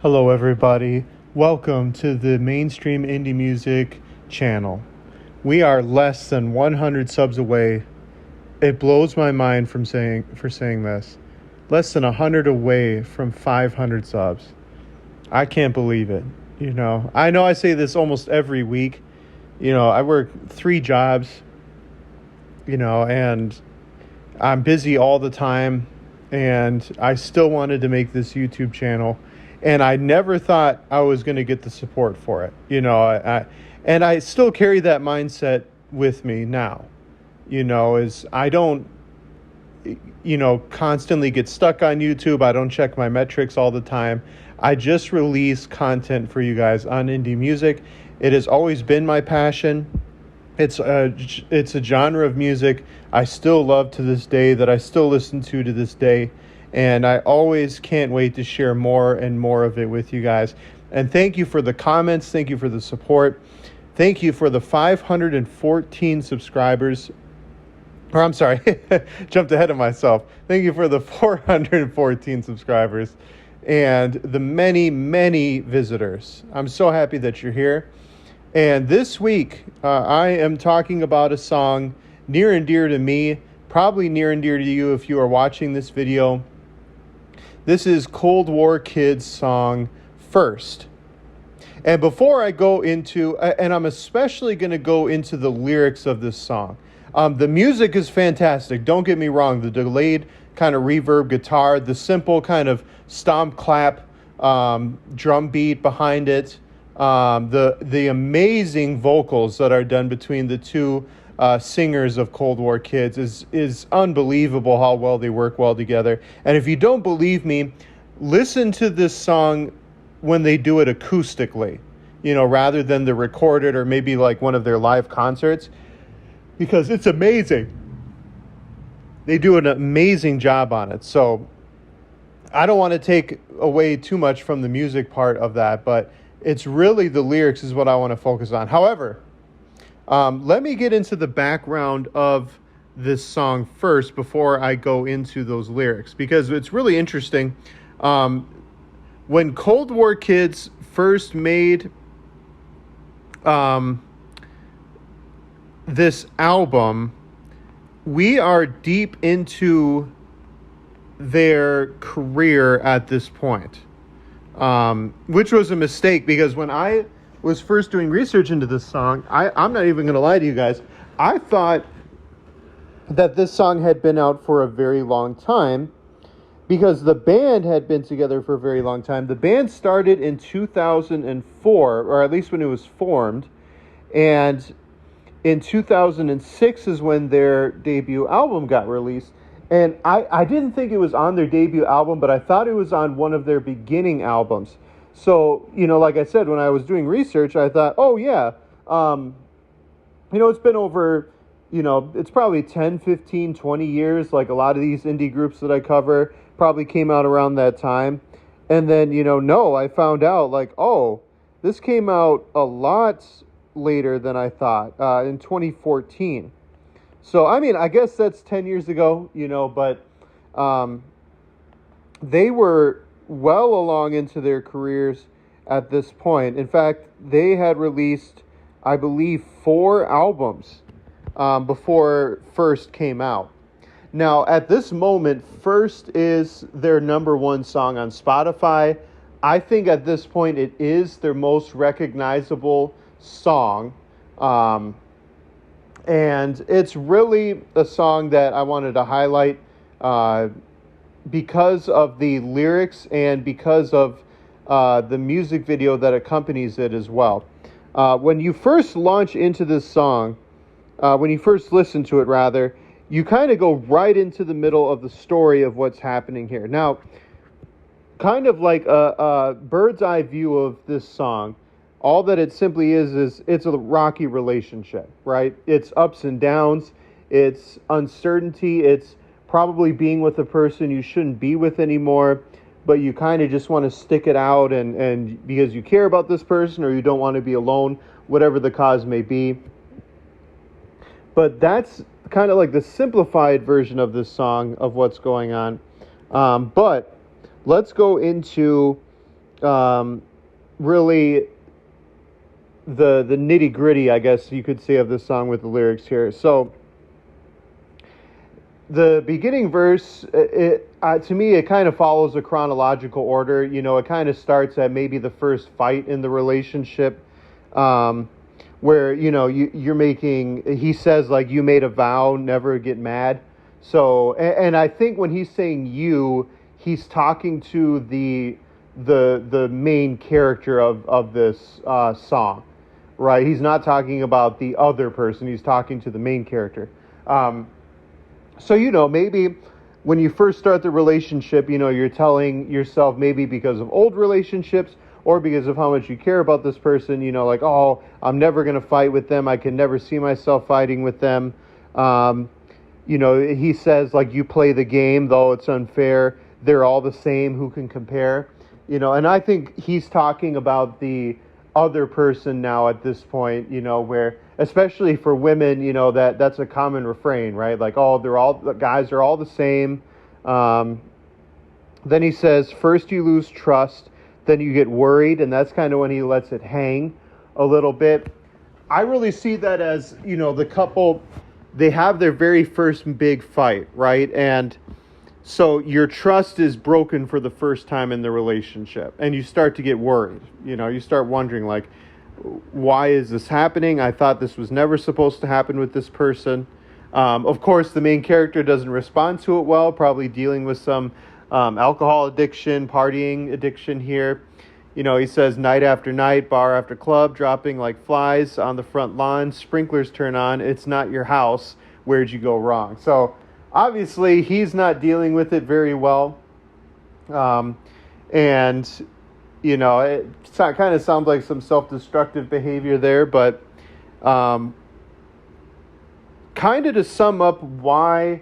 Hello, everybody. Welcome to the Mainstream Indie Music channel. We are less than 100 subs away. It blows my mind for saying this. Less than 100 away from 500 subs. I can't believe it. I know I say this almost every week. I work 3 jobs, and I'm busy all the time. And I still wanted to make this YouTube channel. And I never thought I was going to get the support for it. And I still carry that mindset with me now. Is I don't, constantly get stuck on YouTube. I don't check my metrics all the time. I just release content for you guys on indie music. It has always been my passion. It's a genre of music I still love to this day, that I still listen to this day. And I always can't wait to share more and more of it with you guys. And thank you for the comments. Thank you for the support. Thank you for the 514 subscribers. Or I'm sorry, jumped ahead of myself. Thank you for the 414 subscribers and the many, many visitors. I'm so happy that you're here. And this week, I am talking about a song near and dear to me, probably near and dear to you if you are watching this video. This is Cold War Kids' song, First. And before I go into, and I'm especially going to go into the lyrics of this song. The music is fantastic, don't get me wrong. The delayed kind of reverb guitar, the simple kind of stomp clap drum beat behind it, the amazing vocals that are done between the two singers of Cold War Kids is unbelievable how well they work well together. And if you don't believe me, listen to this song when they do it acoustically, rather than the recorded or maybe like one of their live concerts, because it's amazing. They do an amazing job on it. So I don't want to take away too much from the music part of that, but it's really the lyrics is what I want to focus on. However, let me get into the background of this song first before I go into those lyrics, because it's really interesting. When Cold War Kids first made this album, we are deep into their career at this point, which was a mistake, because when I was first doing research into this song, I'm not even going to lie to you guys, I thought that this song had been out for a very long time, because the band had been together for a very long time. The band started in 2004, or at least when it was formed, and in 2006 is when their debut album got released. And I didn't think it was on their debut album, but I thought it was on one of their beginning albums. So, like I said, when I was doing research, I thought, oh, yeah, it's been over, it's probably 10, 15, 20 years. Like a lot of these indie groups that I cover probably came out around that time. And then, no, I found out like, oh, this came out a lot later than I thought, in 2014. So, I guess that's 10 years ago, but they were well along into their careers at this point. In fact, they had released, I believe, 4 albums before First came out. Now, at this moment, First is their number 1 song on Spotify. I think at this point it is their most recognizable song. And it's really a song that I wanted to highlight because of the lyrics and because of the music video that accompanies it as well. When you first launch into this song, when you first listen to it, rather, you kind of go right into the middle of the story of what's happening here. Now, kind of like a bird's eye view of this song, all that it simply is it's a rocky relationship, right? It's ups and downs, it's uncertainty, it's probably being with a person you shouldn't be with anymore, but you kind of just want to stick it out and because you care about this person or you don't want to be alone, whatever the cause may be. But that's kind of like the simplified version of this song of what's going on. But let's go into really the nitty gritty, I guess you could say, of the song with the lyrics here. So the beginning verse, to me, it kind of follows a chronological order. It kind of starts at maybe the first fight in the relationship, where you're making. He says like you made a vow, never get mad. So, and I think when he's saying you, he's talking to the main character of this song, right? He's not talking about the other person. He's talking to the main character. So, maybe when you first start the relationship, you're telling yourself, maybe because of old relationships or because of how much you care about this person, like, oh, I'm never going to fight with them. I can never see myself fighting with them. He says, like, you play the game, though it's unfair. They're all the same. Who can compare? And I think he's talking about the other person now at this point, where, especially for women, that's a common refrain, right? Like, oh, the guys are all the same. Then he says, first you lose trust, then you get worried, and that's kind of when he lets it hang a little bit. I really see that as, the couple, they have their very first big fight, right? And so your trust is broken for the first time in the relationship, and you start to get worried. You start wondering, like, why is this happening? I thought this was never supposed to happen with this person. Of course, the main character doesn't respond to it well, probably dealing with some alcohol addiction, partying addiction here. He says night after night, bar after club, dropping like flies on the front lawn, sprinklers turn on, it's not your house, where'd you go wrong? So obviously, he's not dealing with it very well. And, it kind of sounds like some self-destructive behavior there, but kind of to sum up why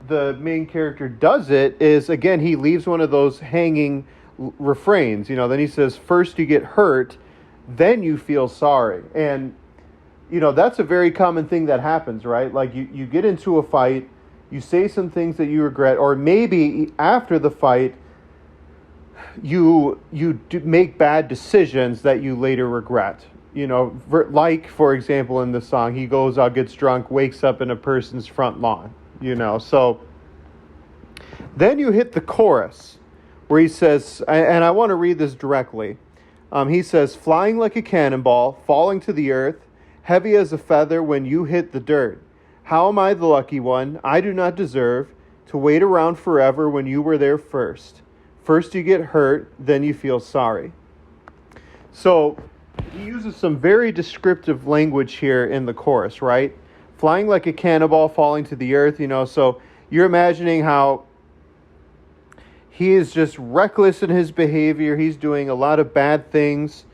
the main character does it is, again, he leaves one of those hanging refrains. Then he says, first you get hurt, then you feel sorry. And, that's a very common thing that happens, right? Like you get into a fight, you say some things that you regret, or maybe after the fight, you make bad decisions that you later regret. Like, for example, in the song, he goes out, gets drunk, wakes up in a person's front lawn, So then you hit the chorus where he says, and I want to read this directly. He says, flying like a cannonball, falling to the earth, heavy as a feather when you hit the dirt. How am I the lucky one? I do not deserve to wait around forever when you were there first. First you get hurt, then you feel sorry. So he uses some very descriptive language here in the chorus, right? Flying like a cannonball, falling to the earth, So you're imagining how he is just reckless in his behavior. He's doing a lot of bad things.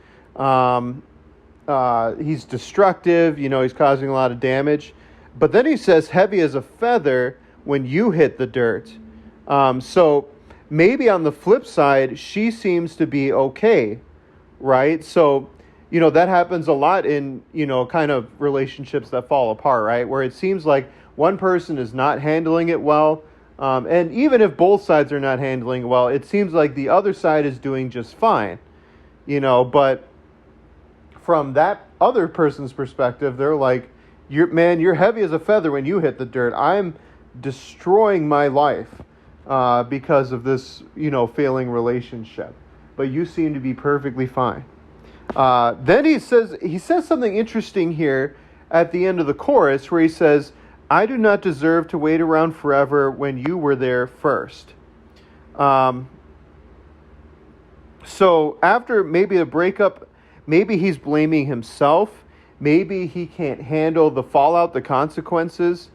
He's destructive, he's causing a lot of damage. But then he says, heavy as a feather when you hit the dirt. So maybe on the flip side, she seems to be okay, right? So, that happens a lot in, kind of relationships that fall apart, right? Where it seems like one person is not handling it well. And even if both sides are not handling it well, it seems like the other side is doing just fine, but from that other person's perspective, they're like, you're heavy as a feather when you hit the dirt. I'm destroying my life because of this, failing relationship. But you seem to be perfectly fine. Then he says something interesting here at the end of the chorus where he says, I do not deserve to wait around forever when you were there first. So after maybe a breakup, maybe he's blaming himself. Maybe he can't handle the fallout, the consequences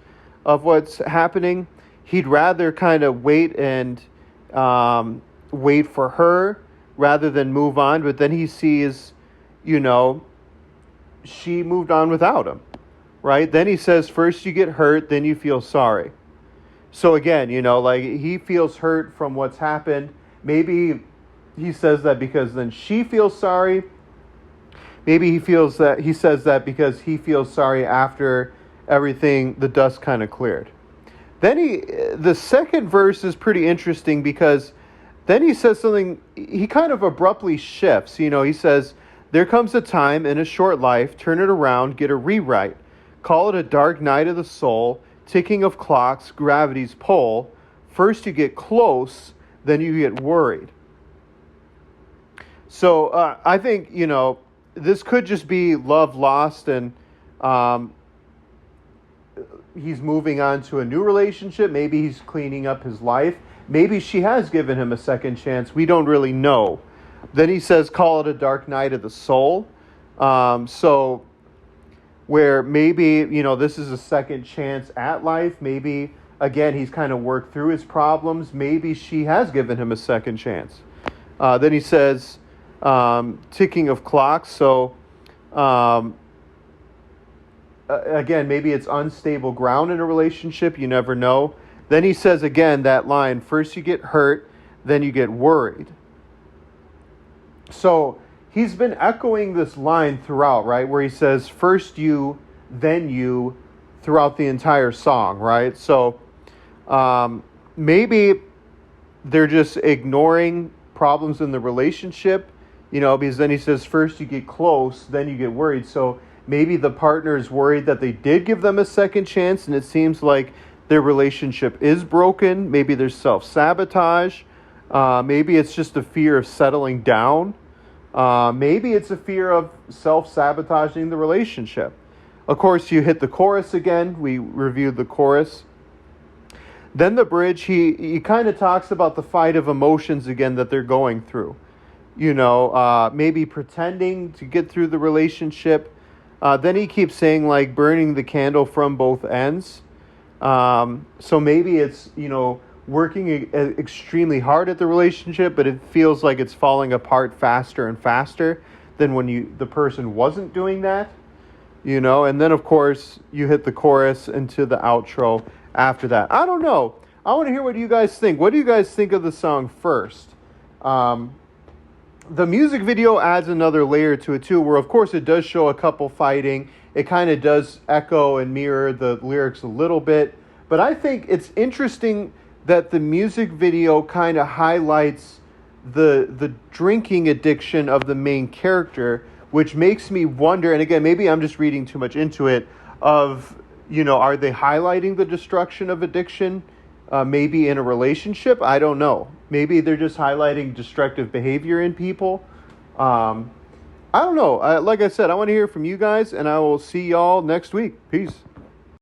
of what's happening. He'd rather kind of wait and wait for her rather than move on. But then he sees, she moved on without him, right? Then he says, first you get hurt, then you feel sorry. So again, like he feels hurt from what's happened. Maybe he says that because then she feels sorry. Maybe he says that because he feels sorry after everything, the dust kind of cleared. Then the second verse is pretty interesting because Then he says something, he kind of abruptly shifts. You know, he says, there comes a time in a short life, turn it around, get a rewrite. Call it a dark night of the soul, ticking of clocks, gravity's pull. First you get close, then you get worried. So I think, you know, this could just be love lost, and he's moving on to a new relationship. Maybe he's cleaning up his life. Maybe she has given him a second chance. We don't really know. Then he says, call it a dark night of the soul. So where maybe, you know, this is a second chance at life. Maybe, again, he's kind of worked through his problems. Maybe she has given him a second chance. Then he says, ticking of clocks. So, again, maybe it's unstable ground in a relationship. You never know. Then he says again that line, first you get hurt, then you get worried. So he's been echoing this line throughout, right? Where he says, first you, then you, throughout the entire song, right? So maybe they're just ignoring problems in the relationship, you know, because then he says, first you get close, then you get worried. So maybe the partner is worried that they did give them a second chance, and it seems like their relationship is broken. Maybe there's self-sabotage. Maybe it's just a fear of settling down. Maybe it's a fear of self-sabotaging the relationship. Of course, you hit the chorus again. We reviewed the chorus. Then the bridge, he kind of talks about the fight of emotions again that they're going through. You know, maybe pretending to get through the relationship. Then he keeps saying, like, burning the candle from both ends. So maybe it's, you know, working extremely hard at the relationship, but it feels like it's falling apart faster and faster than when the person wasn't doing that, you know. And then, of course, you hit the chorus into the outro after that. I don't know. I want to hear what you guys think. What do you guys think of the song first? The music video adds another layer to it too, where of course it does show a couple fighting. It kind of does echo and mirror the lyrics a little bit. But I think it's interesting that the music video kind of highlights the drinking addiction of the main character, which makes me wonder, and again, maybe I'm just reading too much into it, of, you know, are they highlighting the destruction of addiction? Maybe in a relationship? I don't know. Maybe they're just highlighting destructive behavior in people. I don't know. Like I said, I want to hear from you guys, and I will see y'all next week. Peace.